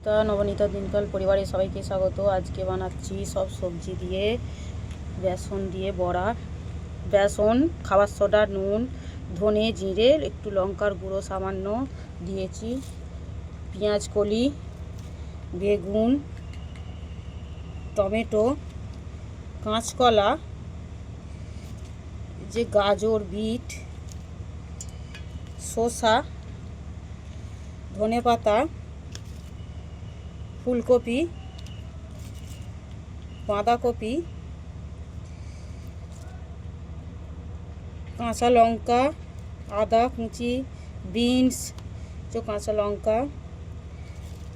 নমস্কার, নবনীতা দিনকাল পরিবারে সবাইকে স্বাগত। আজকে বানাচ্ছি সব সবজি দিয়ে বেসন দিয়ে বড়া। বেসন, খাবার সোডা, নুন, ধনে, জিরে, একটু লঙ্কার গুঁড়ো সামান্য দিয়েছি, পেঁয়াজ কলি, বেগুন, টমেটো, কাঁচকলা, যে গাজর, বিট, শসা, ধনেপাতা, ফুলকপি, বাঁধাকপি, কাঁচা লঙ্কা, আদা কুচি, বিনস, কাঁচা লঙ্কা,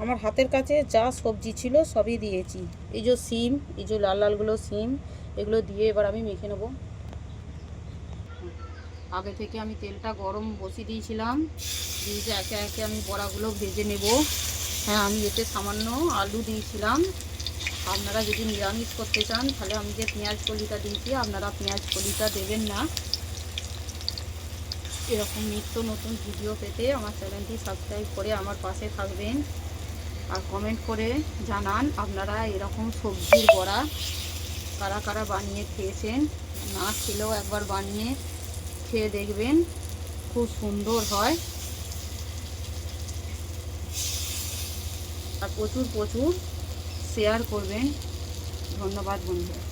আমার হাতের কাছে যা সবজি ছিল সবই দিয়েছি। এই যে সিম, এই যে লাল লালগুলো সিম, এগুলো দিয়ে এবার আমি মেখে নেব। আগে থেকে আমি তেলটা গরম বসিয়ে দিয়েছিলাম, দিয়ে যে একে একে আমি বড়াগুলো ভেজে নেব। হ্যাঁ, আমি এতে সামান্য আলু দিয়েছিলাম। আপনারা যদি নিরামিষ করতে চান তাহলে আমি যে পেঁয়াজ কলিটা দিয়েছি, আপনারা পেঁয়াজ কলিটা দেবেন না। এরকম নিত্য নতুন ভিডিও পেতে আমার চ্যানেলটি সাবস্ক্রাইব করে আমার পাশে থাকবেন, আর কমেন্ট করে জানান আপনারা এরকম সবজির বড়া কারা কারা বানিয়ে খেয়েছেন। না খেলেও একবার বানিয়ে খেয়ে দেখবেন, খুব সুন্দর হয়। আর প্রচুর শেয়ার করবেন। ধন্যবাদ বন্ধুরা।